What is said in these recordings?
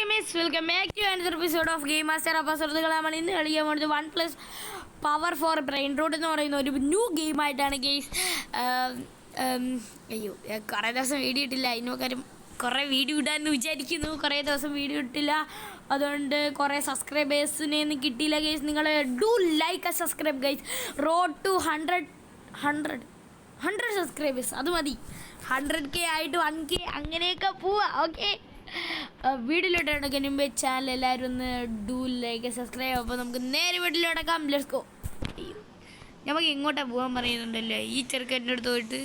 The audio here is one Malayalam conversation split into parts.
Gamers welcome back to another episode of game master. അപ്പോൾ സുഹൃത്തുക്കളെ, നമ്മൾ ഇന്ന് കളിക്കാൻ പോകുന്നത് OnePlus Power 4 ബ്രെയിൻ റൂട്ട് എന്ന് പറയുന്ന ഒരു ന്യൂ ഗെയിമായിട്ടാണ് ഗെയ്സ്. അയ്യോ, കുറേ ദിവസം വീഡിയോ ഇട്ടില്ല. അതിനൊക്കെ കുറേ വീഡിയോ ഇടാമെന്ന് വിചാരിക്കുന്നു. കുറേ ദിവസം വീഡിയോ ഇട്ടില്ല, അതുകൊണ്ട് കുറേ സബ്സ്ക്രൈബേഴ്സിനെ ഒന്നും കിട്ടിയില്ല ഗെയ്സ്. നിങ്ങൾ do like subscribe guys. Road to 100 subscribers, അത് മതി. 100K ആയിട്ട് 1K അങ്ങനെയൊക്കെ പോവാ. ഓക്കെ, വീഡിയോയിലോട്ട് കിടക്കാൻ മുമ്പ് ചാനൽ എല്ലാവരും ഒന്ന് ഡു ലൈക്ക് സബ്സ്ക്രൈബ്. അപ്പോൾ നമുക്ക് നേരെ വീട്ടിലോട്ടേക്കാം. Let's go. അയ്യോ, നമുക്ക് എങ്ങോട്ടാണ് പോകാൻ പറയുന്നുണ്ടല്ലോ ഈ ചെറുക്കൻ്റെ അടുത്ത് പോയിട്ട്.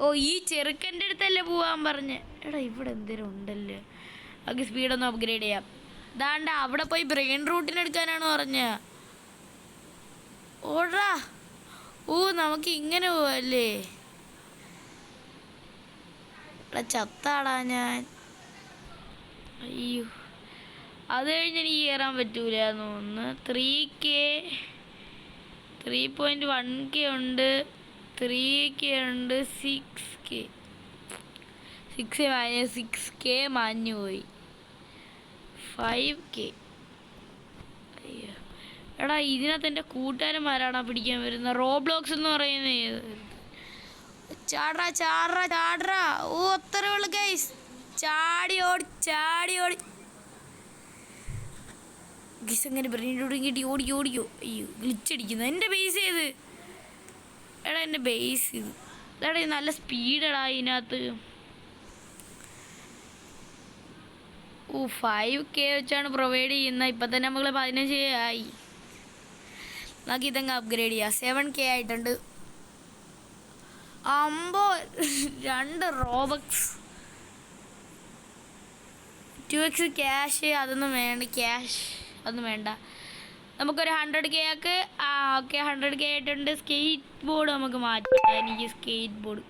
ഓ, ഈ ചെറുക്കൻ്റെ അടുത്തല്ലേ പോകാൻ പറഞ്ഞ്. എടാ, ഇവിടെ എന്തേലും ഉണ്ടല്ലോ. നമുക്ക് സ്പീഡൊന്ന് അപ്ഗ്രേഡ് ചെയ്യാം. ദാണ്ട അവിടെ പോയി ബ്രെയിൻ റൂട്ടിനെടുക്കാനാണ് പറഞ്ഞ. ഓടാ. ഓ, നമുക്ക് ഇങ്ങനെ പോവല്ലേ. ഇവിടെ ചത്താടാ ഞാൻ. അയ്യോ, അത് കഴിഞ്ഞ് എനിക്ക് കയറാൻ പറ്റൂല എന്ന് തോന്നുന്നു. 3.1K ഉണ്ട്, 3K ഉണ്ട്, 6K മാഞ്ഞു പോയി. 5K. അയ്യോ, എടാ, ഇതിനകത്ത് എൻ്റെ കൂട്ടുകാരന്മാരാണ് പിടിക്കാൻ വരുന്നത്. റോബ്ലോക്സ് എന്ന് പറയുന്നത്. ചാടറാ. ഓ, അത്ര ഉള്ളു ഗൈസ്. ചാടി ഓടി ഗൈസ്. അങ്ങനെ കിട്ടി ഓടിക്കോ. അയ്യോ, ഗ്ലിച്ചടിക്കുന്നു. എൻ്റെ ബേസ് ചെയ്ത്. എടാ, എൻ്റെ ബേസ് ചെയ്ത്. എടാ, നല്ല സ്പീഡടാ ഇതിനകത്ത്. ഓ, 5K വെച്ചാണ് പ്രൊവൈഡ് ചെയ്യുന്നത്. ഇപ്പം തന്നെ നമ്മൾ 15 ആയി. നമുക്ക് ഇതങ്ങ് അപ്ഗ്രേഡ് ചെയ്യാം. 7K ആയിട്ടുണ്ട്. 2 റോബക്സ്, 2x ക്യാഷ്. അതൊന്നും വേണ്ട. നമുക്കൊരു 100K ആക്ക്. ഓക്കെ, 100K ആയിട്ടുണ്ട്. സ്കേറ്റ് ബോർഡ് നമുക്ക് മാറ്റാം. എനിക്ക് സ്കേറ്റ് ബോർഡ്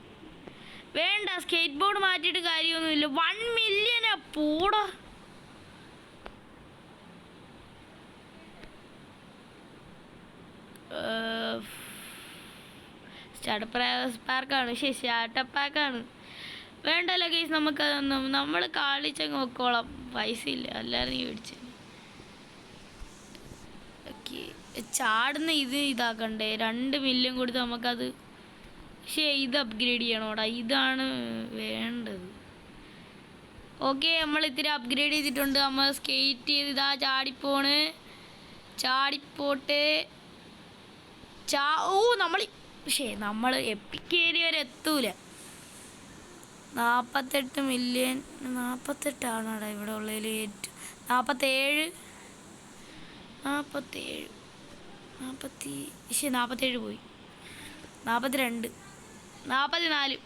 വേണ്ട. സ്കേറ്റ് ബോർഡ് മാറ്റിയിട്ട് കാര്യമൊന്നുമില്ല. 1 മില്യനാ പോടാ. സ്റ്റാർട്ടപ്പ് പാക്കാണ്. വേണ്ടല്ലോ ഗൈസ്, നമുക്കതൊന്നും. നമ്മൾ കളിച്ചങ്ങ് വെക്കോളാം. പൈസ ഇല്ല, എല്ലാവരും മേടിച്ചു. ഓക്കെ, ചാടുന്ന ഇതാക്കണ്ടേ. 2 മില്യൺ കൊടുത്ത് നമുക്കത്. പക്ഷേ ഇത് അപ്ഗ്രേഡ് ചെയ്യണോടാ. ഇതാണ് വേണ്ടത്. ഓക്കെ, നമ്മൾ ഇത്തിരി അപ്ഗ്രേഡ് ചെയ്തിട്ടുണ്ട്. നമ്മൾ സ്കേറ്റ് ചെയ്ത് ഇതാ ചാടിപ്പോട്ടെ. നമ്മൾ എപ്പിക് ഏരിയ വരെ എത്തൂല. 48 മില്യൺ. 48 ഇവിടെ ഉള്ളതിൽ ഏറ്റവും. 47 പോയി. 42, 44.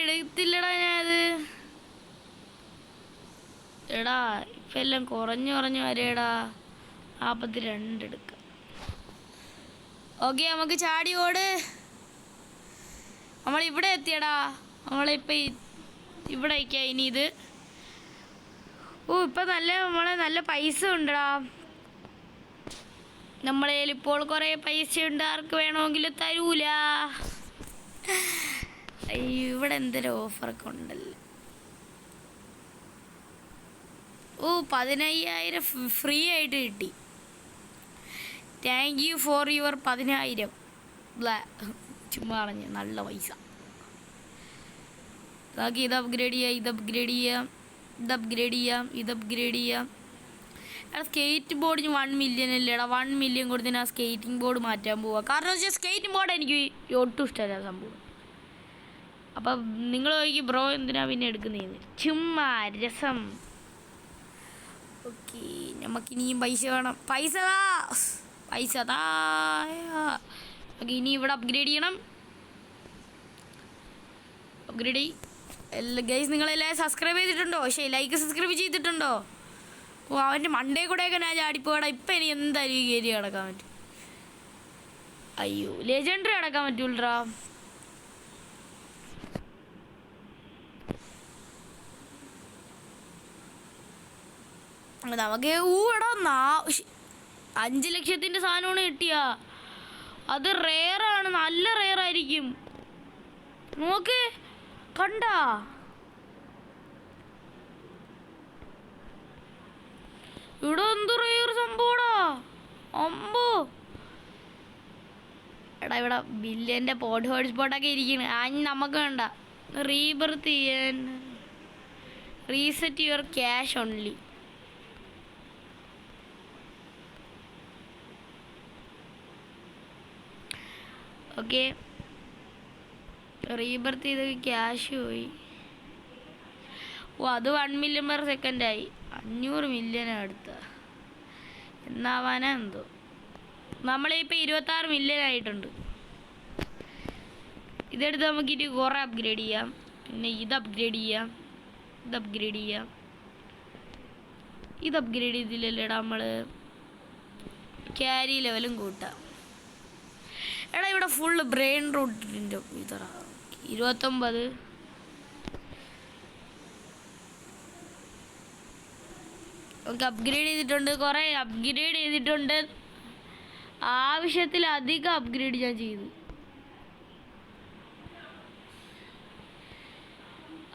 എടുത്തില്ലടാ ഞാനത്. എടാ, ഇപ്പം എല്ലാം കുറഞ്ഞു വരേടാ. 42 എടുക്കാം. ഓക്കെ, നമുക്ക് ചാടി ഓട്. നമ്മളിവിടെ എത്തിയടാ. നമ്മളിപ്പോൾ ഇവിടെ വയ്ക്കാം ഇനി ഇത്. ഓ, ഇപ്പം നല്ല പൈസ ഉണ്ടടാ. നമ്മളെ കയ്യിൽ ഇപ്പോൾ കുറേ പൈസ ഉണ്ട്. ആർക്ക് വേണമെങ്കിലും തരൂല. അയ്യോ, ഇവിടെ എന്തൊരു ഓഫറൊക്കെ ഉണ്ടല്ലോ. ഓ, 15,000 ഫ്രീ ആയിട്ട് കിട്ടി. Thank you for your 10,000. ചുമ്മാ പറഞ്ഞ് നല്ല പൈസ. നമുക്ക് ഇത് അപ്ഗ്രേഡ് ചെയ്യാം. സ്കേറ്റ് ബോർഡിന് 1 മില്യൺ അല്ലേടാ. 1 മില്യൺ കൊടുത്ത് ഞാൻ സ്കേറ്റിംഗ് ബോർഡ് മാറ്റാൻ പോവാ. കാരണം വെച്ചാൽ സ്കേറ്റിംഗ് ബോർഡ് എനിക്ക് ഒട്ടും ഇഷ്ടമല്ല സംഭവം. അപ്പം നിങ്ങൾ ചോദിക്കും, ബ്രോ എന്തിനാ പിന്നെ എടുക്കുന്നതെന്ന്. ചുമ്മാ രസം. ഓക്കെ, നമുക്കിനിയും പൈസ വേണം. പൈസ താ. ഓക്കെ, ഇനി ഇവിടെ അപ്ഗ്രേഡ് ചെയ്യണം. ഗൈസ്, നിങ്ങളെല്ലാം സബ്സ്ക്രൈബ് ചെയ്തിട്ടുണ്ടോ? ലൈക്ക് സബ്സ്ക്രൈബ് ചെയ്തിട്ടുണ്ടോ? ഓ, അവൻ്റെ മണ്ടേ കൂടെയൊക്കെ ഞാൻ ചാടിപ്പോടാ. ഇപ്പം ഇനി എന്തായാലും ഈ ഏരിയ കിടക്കാൻ പറ്റും. അയ്യോ, ലെജൻഡറി കിടക്കാൻ പറ്റൂലടാ. നമുക്ക് എടാ 5 ലക്ഷത്തിൻ്റെ സാധനമാണ് കിട്ടിയ. അത് റെയറാണ്, നല്ല റെയറായിരിക്കും. നോക്ക്, കണ്ടാ ഇവിടെ എന്ത് റെയർ സംഭവടാ അമ്പോ. എടാ ഇവിടെ ബില്യൻ്റെ പോഡ് ഹോട്ട്സ്പോട്ടൊക്കെ ഇരിക്കണേ. നമുക്ക് വേണ്ട. റീബർത്ത് ചെയ്യാൻ reset your cash only. Okay rebirth ചെയ്ത് ക്യാഷ് പോയി. ഓ അത് 1 മില്യൺ പെർ സെക്കൻഡായി. 500 മില്യനാണ് അടുത്ത. എന്നാവാനാ എന്തോ. നമ്മളിപ്പോൾ 26 മില്യൺ ആയിട്ടുണ്ട്. ഇതെടുത്ത് നമുക്കിത് കുറേ അപ്ഗ്രേഡ് ചെയ്യാം. പിന്നെ ഇത് അപ്ഗ്രേഡ് ചെയ്യാം, ഇത് അപ്ഗ്രേഡ് ചെയ്യാം. ഇത് അപ്ഗ്രേഡ് ചെയ്തില്ലല്ലേടാ നമ്മൾ. ക്യാരി ലെവലും കൂട്ടാം. എടാ ഇവിടെ ഫുള്ള് ബ്രെയിൻ റൂട്ടിൻ്റെ ഇതറ 29. നമുക്ക് അപ്ഗ്രേഡ് ചെയ്തിട്ടുണ്ട്, കുറേ അപ്ഗ്രേഡ് ചെയ്തിട്ടുണ്ട്. ആവശ്യത്തിലധികം അപ്ഗ്രേഡ് ഞാൻ ചെയ്തു.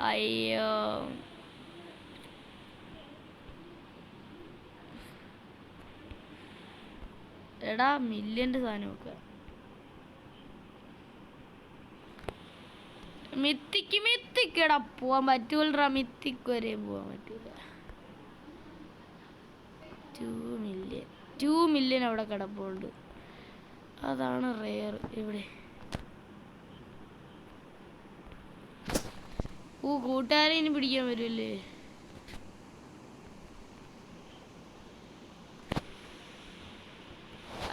അയ്യോ എടാ മില്യൻ്റെ സാധനമൊക്കെ മിത്തിക്ക് എടാ പോവാൻ പറ്റൂലടാ. മിത്തിക്ക് വരെ പോവാൻ പറ്റൂല. 2 മില്യൺ അവിടെ കിടപ്പുണ്ട്. അതാണ് റെയർ ഇവിടെ. കൂട്ടുകാരെ ഇനി പിടിക്കാൻ വരുമല്ലേ.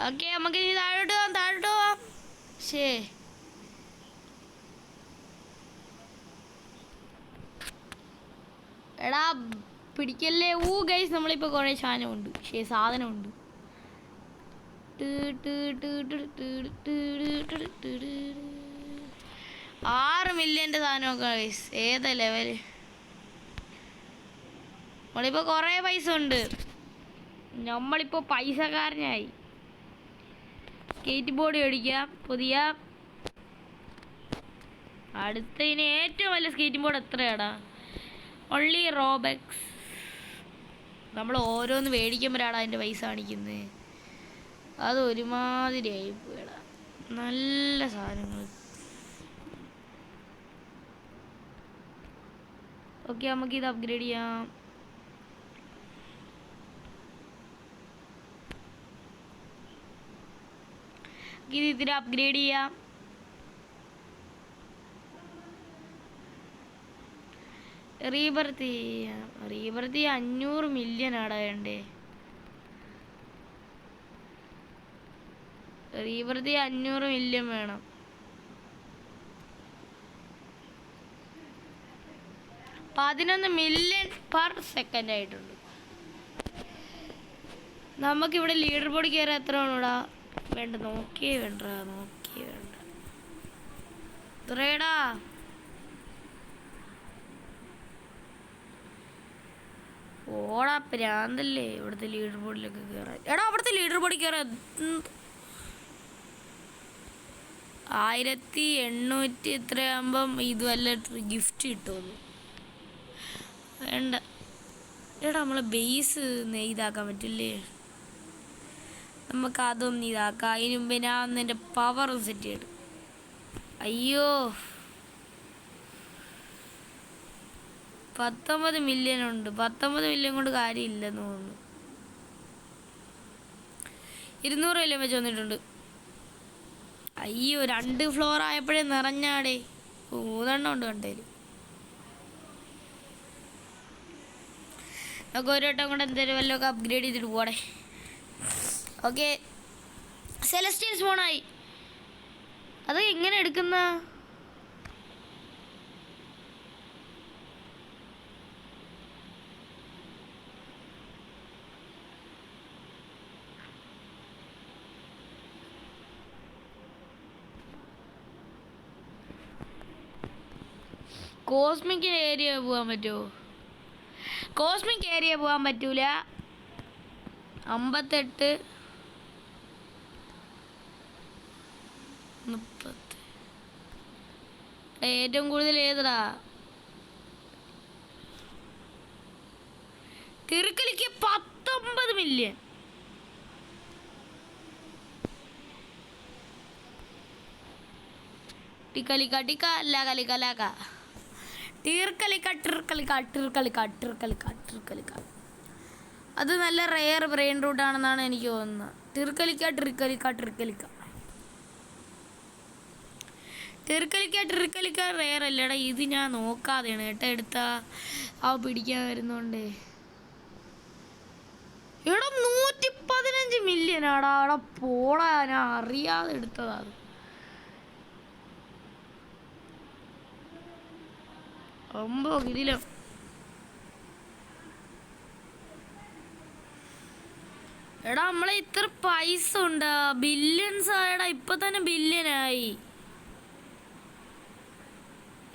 ഓക്കെ നമുക്ക് ഇനി താഴോട്ട് പോവാം. ശേ എടാ പിടിക്കല്ലേ. ഗൈസ് നമ്മളിപ്പോൾ കുറേ സാധനമുണ്ട്. സാധനമുണ്ട്. 6 മില്യൻ്റെ സാധനമൊക്കെ ഗൈസ്. ഏതാ ലെവല്. നമ്മളിപ്പോൾ കുറേ പൈസ ഉണ്ട്. നമ്മളിപ്പോൾ പൈസക്കാരനായി. സ്കേറ്റ് ബോർഡ് മേടിക്കാം പുതിയ. അടുത്തതിന് ഏറ്റവും വലിയ സ്കേറ്റിംഗ് ബോർഡ് എത്രയാടാ? ഓൺലി റോബക്സ്. നമ്മൾ ഓരോന്ന് മേടിക്കുമ്പോഴാണ് അതിൻ്റെ പൈസ കാണിക്കുന്നത്. അത് ഒരുമാതിരി ആയിപ്പോയടാ. നല്ല സാധനങ്ങൾ. ഓക്കെ നമുക്കിത് അപ്ഗ്രേഡ് ചെയ്യാം. ഇത് ഇതിന് അപ്ഗ്രേഡ് ചെയ്യാം. റീബർത്ത് 500 മില്യൺ ആടാ വേണ്ടേ. റീബർത്ത് 500 മില്യൺ വേണം. 11 മില്യൺ പെർ സെക്കൻഡ് ആയിട്ടുണ്ട്. നമുക്കിവിടെ ലീഡർ ബോർഡ് കയറാൻ എത്ര വേണോടാ? വേണ്ട നോക്കിയേ വേണ്ട ഇത്രേടാ. ഓടാ പ്രാന്തല്ലേ ഇവിടുത്തെ ലീഡർ ബോർഡിലൊക്കെ കയറാൻ. എടാ അവിടുത്തെ ലീഡർ ബോർഡിൽ കയറാൻ 1800 എത്രയാകുമ്പം ഇത് വല്ല ഗിഫ്റ്റ് കിട്ടുമെന്ന്. വേണ്ട എടാ നമ്മളെ ബേസ് ഇതാക്കാൻ പറ്റില്ലേ. നമുക്ക് അതൊന്നും ഇതാക്കാം. അതിന് മുമ്പ് ഞാൻ എൻ്റെ പവർ സെറ്റ് ചെയ്തിട്ട്. അയ്യോ 19 മില്യൺ ഉണ്ട്. 19 മില്യൺ കൊണ്ട് കാര്യമില്ലെന്ന് തോന്നുന്നു. 200 മില്യൺ വെച്ച് വന്നിട്ടുണ്ട്. അയ്യോ 2 ഫ്ലോർ ആയപ്പോഴേ നിറഞ്ഞാടേ. 3 ഉണ്ട് കണ്ടേല്. നമുക്ക് ഒരു വട്ടം കൊണ്ട് എന്തെങ്കിലും വല്ലതൊക്കെ അപ്ഗ്രേഡ് ചെയ്തിട്ട് പോടെ. ഓക്കെ സെലസ്റ്റിയൽ സ്പോണായി. അത് എങ്ങനെ എടുക്കുന്ന? കോസ്മിക് ഏരിയ പോകാൻ പറ്റുമോ? കോസ്മിക് ഏരിയ പോകാൻ പറ്റൂല. 58 30 ഏറ്റവും കൂടുതൽ ഏതാ? തിരുക്കലിക്ക് 19 മില്യൺ. ടിക്കളിക്ക ടിക്ക ലാക ലിക്ക ലാക ടീർക്കളിക്ക ടിർക്കളിക്ക ടിർക്കളിക്ക ടിർക്കളിക്ക ടിർക്കളിക്ക. അത് നല്ല റെയർ ബ്രെയിൻ റൂട്ടാണെന്നാണ് എനിക്ക് തോന്നുന്നത്. ടിർക്കളിക്ക ടിർക്കളിക്ക ടിർക്കളിക്ക ടിർക്കളിക്ക ടിർക്കളിക്ക റെയർ അല്ലേടാ. ഇത് ഞാൻ നോക്കാതെയാണ് കേട്ടോ എടുത്താ പിടിക്കാൻ വരുന്നോണ്ടേ. ഇവിടെ 115 മില്യൺ ആടാ. അവിടെ പോടാ, ഞാൻ അറിയാതെ എടുത്തതാ. ഇതിലും എടാ നമ്മളെ ഇത്ര പൈസ ഉണ്ടാ, ബില്യൺസ് ആയടാ. ഇപ്പൊ തന്നെ ബില്യനായി.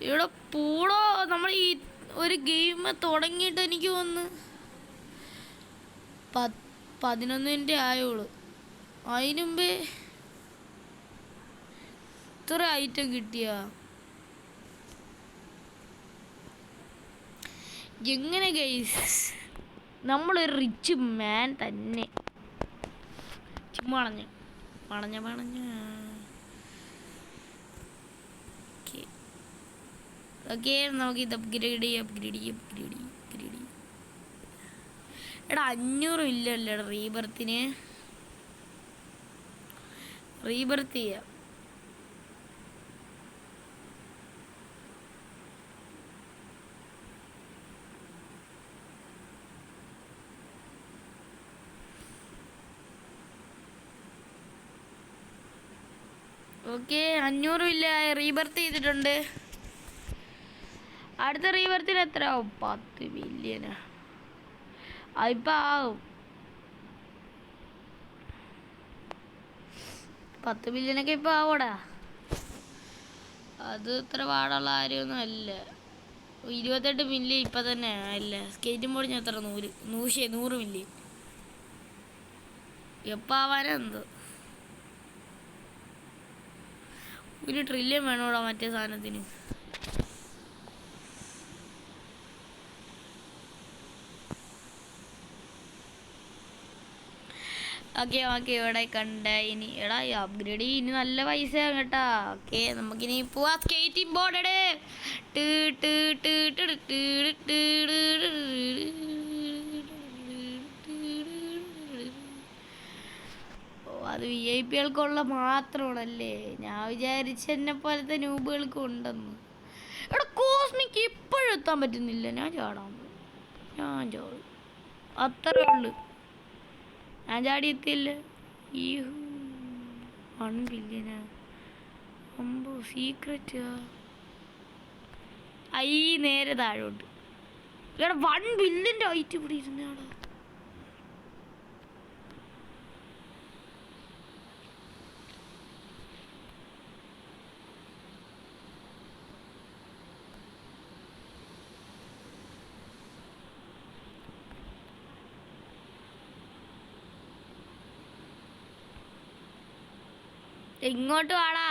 ഇവിടെ പൂടോ നമ്മൾ ഈ ഒരു ഗെയിം തുടങ്ങിയിട്ട് എനിക്ക് തോന്നുന്നു 11 ആയുള്ളൂ. അതിനു മുമ്പേ ഇത്ര ഐറ്റം കിട്ടിയ എങ്ങനെ ഗൈസ്? നമ്മളൊരു റിച്ച് മാൻ തന്നെ. വളഞ്ഞ വളഞ്ഞ വളഞ്ഞ ഓക്കെ. നമുക്ക് ഇത് അപ്ഗ്രേഡ് ചെയ്യും. എടാ 500 ഇല്ലല്ലോ റീബർത്തിന്. റീബർത്ത് ചെയ്യാം. ഓക്കെ 500 ഇല്ല, റീബർത്ത് ചെയ്തിട്ടുണ്ട്. അടുത്ത റീബർത്തിന് എത്ര ആവും? 10 മില്യനാ. ഇപ്പം ആവും 10 മില്യനൊക്കെ ഇപ്പം ആവോടാ. അത് ഇത്ര പാടുള്ള കാര്യമൊന്നും അല്ല. 28 മില്യൺ ഇപ്പം തന്നെ അല്ല. സ്കേറ്റും ബോർഡിന് എത്ര? 100 മില്യൺ. എപ്പോൾ ആവാനാ എന്തോ. 1 ട്രില്യൺ വേണോടാ മറ്റേ സാധനത്തിന്. ഓക്കെ ഇവിടെ കണ്ട. ഇനി എടാ അപ്ഗ്രേഡ് ഇനി നല്ല പൈസ കേട്ടാ. ഓക്കെ നമുക്കിനി പോവാ. സ്കേറ്റിംഗ് ബോർഡ് അത് VIP കൾക്കുള്ള മാത്രമാണല്ലേ. ഞാൻ വിചാരിച്ച എന്നെ പോലത്തെ ന്യൂബുകൾക്കും ഉണ്ടെന്ന്. എടാ കോസ്മിക്ക് ഇപ്പോഴും എത്താൻ പറ്റുന്നില്ല. ഞാൻ ചാടും. അത്രേ ഉള്ളു. ഞാൻ ചാടി എത്തിയില്ല. ഈ 1 ബില്യനാ. അമ്പോ സീക്രറ്റാ. നേരെ താഴോട്ട്. എടാ 1 ബില്യൻ്റെ ഐറ്റ് ഇവിടെ ഇരുന്നാടാ. ഇങ്ങോട്ട് വാടാ.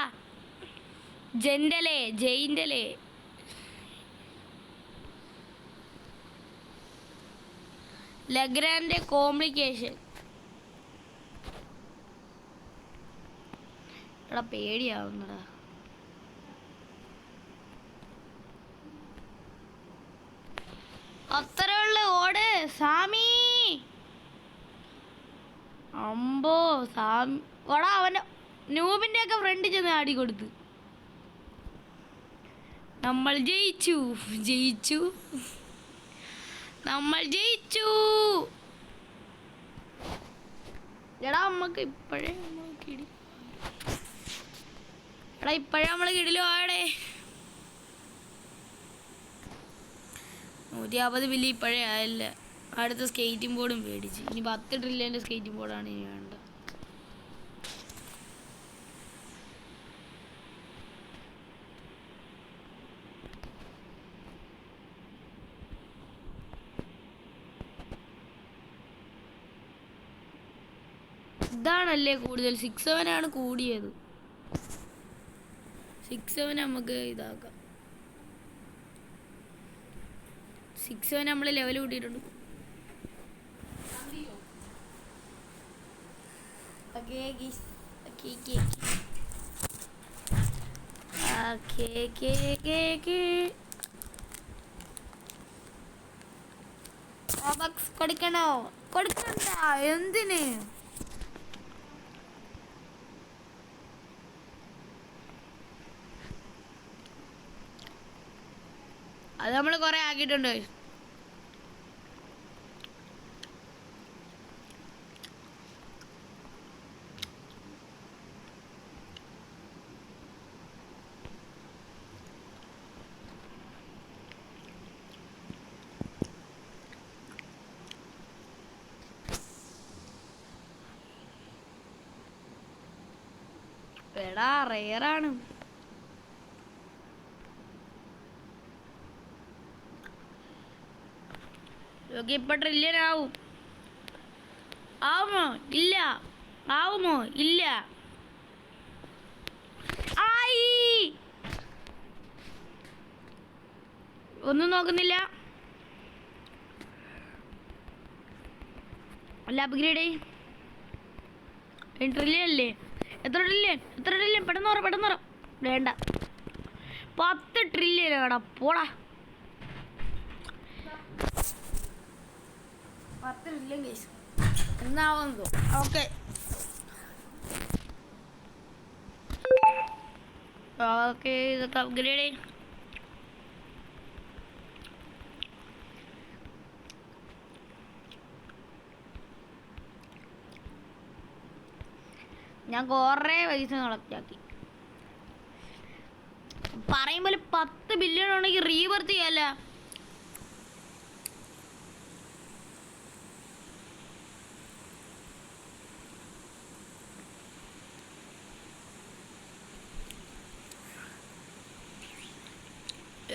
ജെയിൻ്റെലേ ലഗ്രാൻഡ് കോംപ്ലിക്കേഷൻ. എടാ പേടിയാവുന്നടാ. അത്രേ ഉള്ളു. ഓട് സാമി. അമ്പോ സാമി ഓടാ. അവൻ്റെ നൂബിൻ്റെ ഒക്കെ ഫ്രണ്ട് ചെന്ന് ആടി കൊടുത്ത്. നമ്മൾ ജയിച്ചു. എടാ നമ്മക്ക് ഇപ്പോഴേ നമ്മൾ കിടിലോ ആടെ. 150 ബില്യൺ ഇപ്പോഴേ ആയില്ല. അടുത്ത സ്കേറ്റിംഗ് ബോർഡും മേടിച്ച്. ഇനി 10 ട്രില്യൻ്റെ സ്കേറ്റിംഗ് ബോർഡാണ് ഇനി വേണ്ടത്. ഇതാണല്ലേ കൂടുതൽ. 6-7 ആണ് കൂടിയത്. 6-7 നമുക്ക് ഇതാക്കാം. 6-7 നമ്മൾ ലെവൽ കൂട്ടിയിട്ടുണ്ട്. ഓക്കെ ഗീസ് കൊടുക്കണോ? കൊടുക്കണ്ട. എന്തിന്? അത് നമ്മൾ കുറെ ആക്കിയിട്ടുണ്ട്. എടാ റെയറാണ്. ഇപ്പൊ ട്രില്യൺ ആവും. ആവുമോ? ഇല്ല. ആവുമോ? ഇല്ല. ആയി. ഒന്നും നോക്കുന്നില്ല. അല്ല അപ്ഗ്രേഡ് ട്രില്യൺ അല്ലേ? എത്ര ട്രില്യൺ? പെട്ടെന്ന് വേണ്ട. 10 ട്രില്യൺ ആടാ. പോടാ. 10 ട്രില്യൺ കേസ് എന്നാവുന്നു. ഓക്കെ ഇതൊക്കെ അപ്ഗ്രേഡ് ചെയ്യും. ഞാൻ കുറേ പൈസ കളക്റ്റാക്കി. പറയുമ്പോൾ 10 ബില്യൺ ഉണ്ടെങ്കിൽ റീബർത്ത് ചെയ്യാല്ല.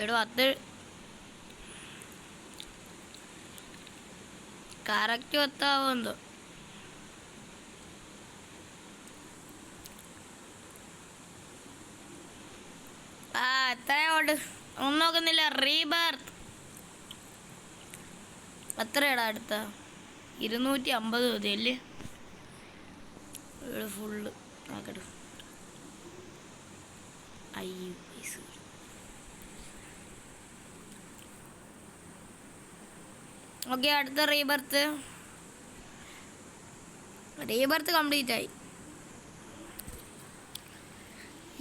എടോ അത് കറക്റ്റ് 10 ആവുമെന്തോ. എത്രയോണ്ട് ഒന്നും നോക്കുന്നില്ല. റീബർത്ത് എത്രയാടാ അടുത്ത? 250 മതിയല്ലേ? ഫുള്ള് ആക്കട്ടെ. അയ്യോ പൈസ. ഓക്കെ അടുത്ത റീബർത്ത് കംപ്ലീറ്റ് ആയി.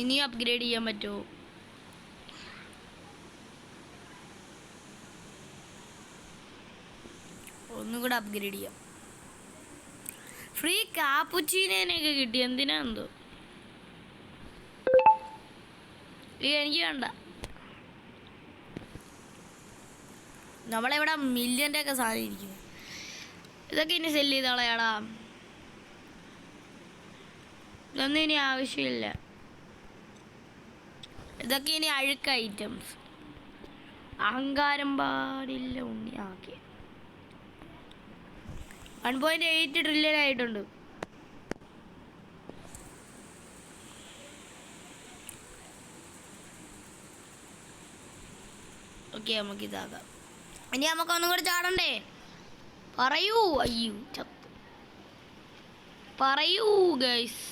ഇനിയും അപ്ഗ്രേഡ് ചെയ്യാൻ പറ്റുമോ? ഒന്നും കൂടെ അപ്ഗ്രേഡ് ചെയ്യാം. ഫ്രീ കാപ്പുച്ചീനൊക്കെ കിട്ടി. എന്തിനാ എന്തോ. എനിക്ക് വേണ്ട. നമ്മളിവിടെ മില്യൻ്റെ ഒക്കെ സാധനം ഇരിക്കും. ഇതൊക്കെ ഇനി സെല്ല് ചെയ്ത് കളയാടാ. ഇതൊന്നും ഇനി ആവശ്യമില്ല. ഇതൊക്കെ ഇനി അഴുക്ക ഐറ്റംസ്. അഹങ്കാരം പാടില്ല ഉണ്ണി. ഓക്കെ 1.8 ട്രില്യൺ ആയിട്ടുണ്ട്. ഓക്കെ നമുക്ക് ഇതാകാം. ഇനി നമുക്ക് ഒന്നും കൂടി ചാടണ്ടേ? പറയൂ. അയ്യോ ചത്തു. പറയൂ ഗൈസ്,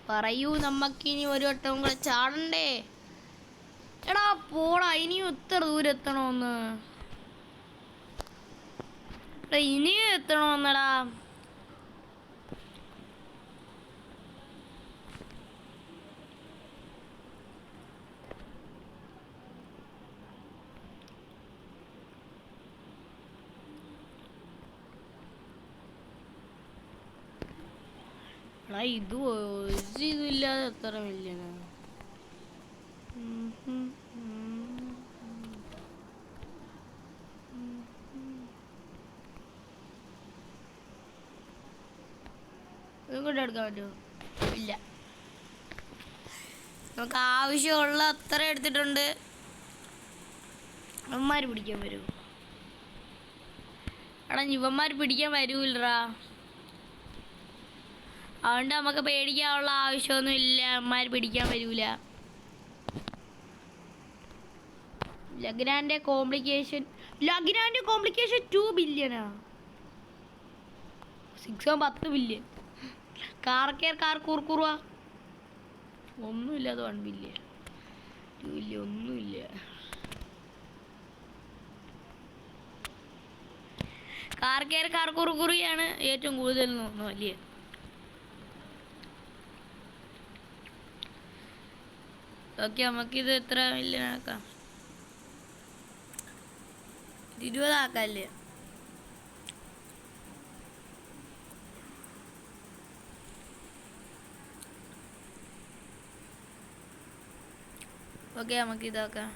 പറയൂ. നമുക്കിനി ഒരു വട്ടം കൂടെ ചാടണ്ടേ? എടാ പോടാ. ഇനിയും എത്ര ദൂരം എത്തണമെന്ന്? ഇനിയും എത്തണമെന്നടാ. ഇത് ഇതില്ലാതെ എത്ര മില്യനാ? ഇതും കൂടെ എടുക്കാൻ പറ്റുമോ? ഇല്ല. നമുക്ക് ആവശ്യമുള്ള അത്ര എടുത്തിട്ടുണ്ട്. ഇവന്മാർ പിടിക്കാൻ വരുമോ? എടാ ഇവന്മാർ പിടിക്കാൻ വരൂല്ലടാ. അതുകൊണ്ട് നമുക്ക് പേടിക്കാനുള്ള ആവശ്യമൊന്നും ഇല്ല. ഇവന്മാർ പിടിക്കാൻ വരൂല. ലഗ്രാൻഡ് കോംപ്ലിക്കേഷൻ 2 ബില്യണാ. 10 ബില്യൺ. കാർ കൂർക്കുറുവ ഒന്നുമില്ല. അത് 1 ബില്യൺ 2 ബില്യൺ ഒന്നുമില്ല. കാർ കുറുകുറിയാണ് ഏറ്റവും കൂടുതൽ തോന്നുന്നു വലിയ. ഓക്കെ, നമുക്കിത് എത്ര മില്യൺ ആക്കാം? 20 ആക്കല്ലേ? ഓക്കെ, നമുക്കിതാക്കാം.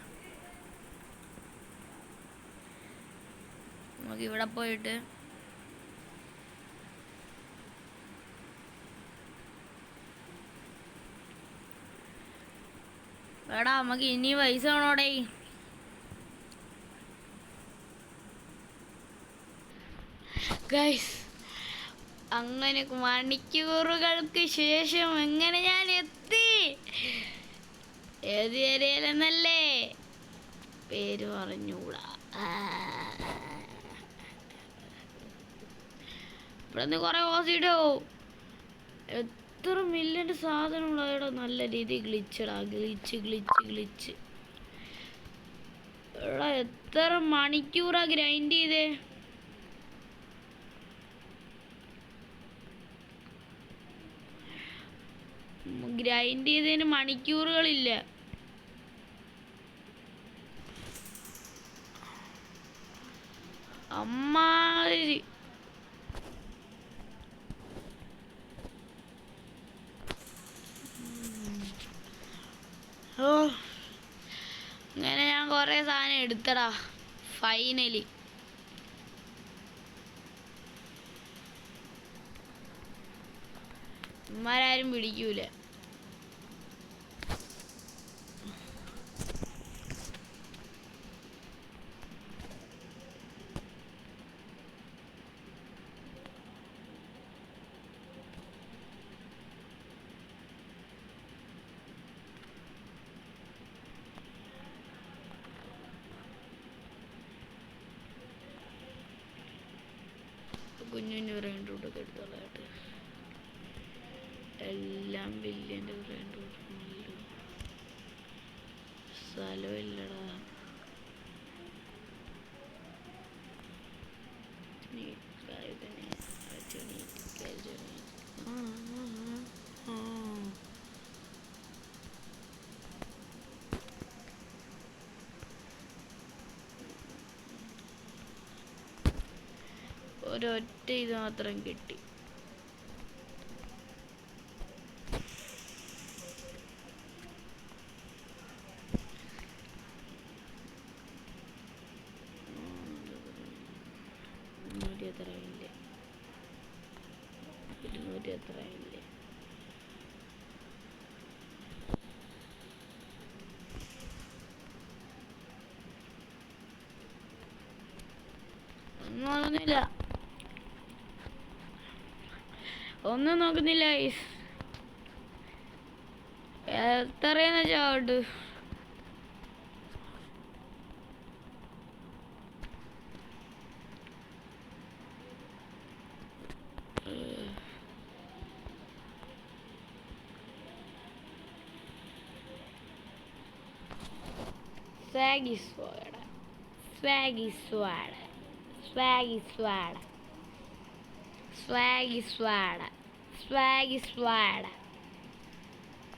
നമുക്കിവിടെ പോയിട്ട് എടാ നമുക്ക് ഇനി പൈസ വേണോടേ. ഗൈസ്, അങ്ങനെ മണിക്കൂറുകൾക്ക് ശേഷം എങ്ങനെ ഞാൻ എത്തി? ഏത് ഏരിയയിലെന്നല്ലേ പേര് പറഞ്ഞൂടാ. ഇവിടെ നിന്ന് കുറെ ഓസിഡോ എത്ര മില്യൻ്റെ സാധനമുള്ളതോ. നല്ല രീതി ഗ്ലിച്ചടാ, ഗ്ലിച്ച്. എടാ എത്ര മണിക്കൂറാ ഗ്രൈൻഡ് ചെയ്തേ. ഗ്രൈൻഡ് ചെയ്തതിന് മണിക്കൂറുകളില്ല. അമ്മാതിരി ഓ, അങ്ങനെ ഞാൻ കുറേ സാധനം എടുത്തടാ ഫൈനലി. ഇമ്മാരാരും പിടിക്കൂല. കുഞ്ഞു ബ്രെയിൻ റൂട്ടൊക്കെ എടുത്തോളായിട്ട്. എല്ലാം ബില്യൻ്റെ ബ്രെയിൻ റൂട്ട്. സ്ഥലമില്ലടാ. ഒരൊറ്റ ഇത് മാത്രം കിട്ടി. എത്രയില്ലേ? 200 എത്രയില്ലേ? ഒന്നും നോക്കുന്നില്ല. എത്രയെന്ന് വെച്ചാൽ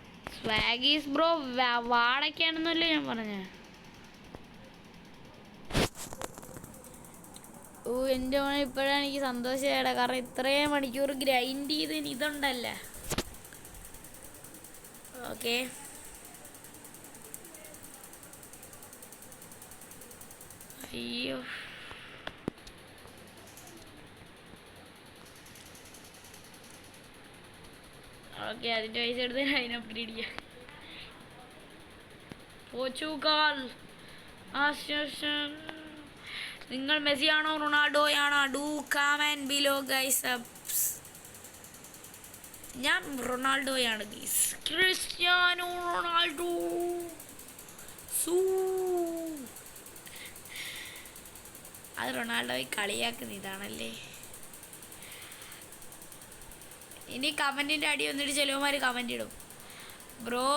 സ്വാഗീസ് ബ്രോ വാടകയാണെന്നല്ലേ ഞാൻ പറഞ്ഞ. ഓ എൻ്റെ മോനെ, ഇപ്പോഴാണ് എനിക്ക് സന്തോഷമായിടാ. കാരണം ഇത്രയും മണിക്കൂർ ഗ്രൈൻഡ് ചെയ്തതിന് ഇതുണ്ടല്ലോ. ഓക്കെ, അയ്യോ ഓക്കെ, അതിൻ്റെ പൈസ എടുത്ത് അതിന് അപ്ഗ്രേഡ് ചെയ്യാം. പോർച്ചുഗൽ. നിങ്ങൾ മെസ്സിയാണോ റൊണാൾഡോയാണോ? Do comment below guys. ഞാൻ റൊണാൾഡോയാണ് ഗൈസ്. Cristiano Ronaldo. അത് റൊണാൾഡോയെ കളിയാക്കുന്ന ഇതാണല്ലേ. ഇനി കമൻറ്റിൻ്റെ അടി വന്നിട്ട് ചിലവന്മാർ കമൻ്റ് ഇടും, ബ്രോ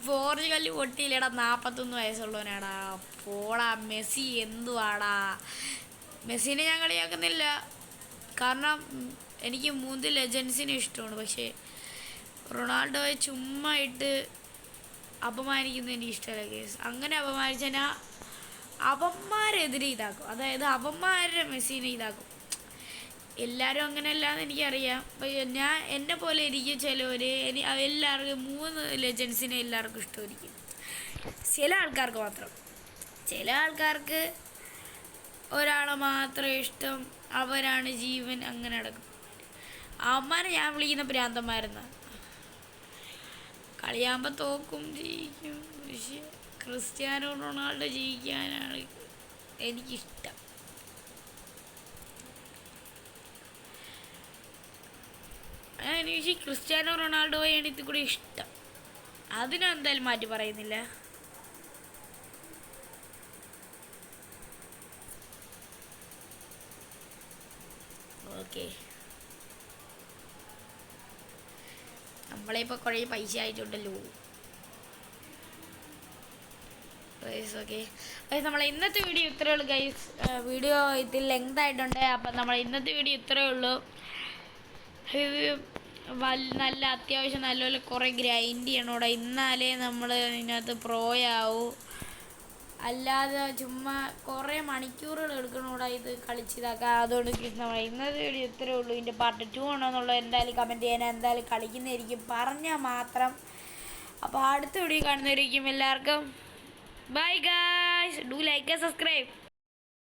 പോർച്ചുഗൽ പൊട്ടിയില്ലടാ 41 വയസ്സുള്ളവനാടാ, പോടാ മെസ്സി എന്തുവാടാ. മെസ്സിനെ ഞാൻ കളിയാക്കുന്നില്ല, കാരണം എനിക്ക് 3 ലെജൻസിനെ ഇഷ്ടമാണ്. പക്ഷേ റൊണാൾഡോയെ ചുമ്മാ ഇട്ട് അപമാനിക്കുന്നത് എനിക്ക് ഇഷ്ടമല്ല കേസ്. അങ്ങനെ അപമാനിച്ചാൽ ഞാൻ അവന്മാരെതിരെ ഇതാക്കും, അതായത് അവന്മാരുടെ മെസ്സിനെ ഇതാക്കും. എല്ലാവരും അങ്ങനെയല്ലാന്ന് എനിക്കറിയാം. ഞാൻ എന്നെ പോലെ ഇരിക്കും ചിലവർ, എല്ലാവർക്കും 3 ലെജൻസിനെ എല്ലാവർക്കും ഇഷ്ടമായിരിക്കും. ചില ആൾക്കാർക്ക് മാത്രം, ചില ആൾക്കാർക്ക് ഒരാളെ മാത്രം ഇഷ്ടം, അവരാണ് ജീവൻ, അങ്ങനെ നടക്കും. അവന്മാരെ ഞാൻ വിളിക്കുന്ന ഭ്രാന്തന്മാരെന്നാ. കളിയാകുമ്പോൾ തോക്കും ജയിക്കും, പക്ഷേ ക്രിസ്ത്യാനോ റൊണാൾഡോ ജയിക്കാനാണ് എനിക്കിഷ്ടം. എനിക്ക് ക്രിസ്ത്യാനോ റൊണാൾഡോയാണ് ഇത് കൂടി ഇഷ്ടം, അതിനെന്തായാലും മാറ്റി പറയുന്നില്ല. ഓക്കെ, നമ്മളിപ്പോൾ കുറേ പൈസ ആയിട്ടുണ്ടല്ലോ. ഓക്കെ നമ്മളെ ഇന്നത്തെ വീഡിയോ ഇത്രയേ ഉള്ളൂ ഗൈസ്. വീഡിയോ ഇതിൽ ലെങ്ത് ആയിട്ടുണ്ട്. അപ്പം നമ്മൾ ഇന്നത്തെ വീഡിയോ ഇത്രയേ ഉള്ളൂ. നല്ല അത്യാവശ്യം നല്ലപോലെ കുറേ ഗ്രൈൻഡ് ചെയ്യണോടെ, എന്നാലേ നമ്മൾ ഇതിനകത്ത് പ്രോയാവൂ. അല്ലാതെ ചുമ്മാ കുറേ മണിക്കൂറുകൾ എടുക്കണോടാ ഇത് കളിച്ചിതാക്കാം. അതുകൊണ്ട് നമ്മൾ ഇന്നത്തെ വീഡിയോ ഇത്രയേ ഉള്ളൂ. ഇതിൻ്റെ പാർട്ട് 2 ആണോന്നുള്ളത് എന്തായാലും കമൻറ്റ് ചെയ്യാൻ, എന്തായാലും കളിക്കുന്നതായിരിക്കും പറഞ്ഞാൽ മാത്രം. അപ്പോൾ അടുത്ത വീഡിയോ കാണുന്നതായിരിക്കും. എല്ലാവർക്കും bye guys, do like and subscribe.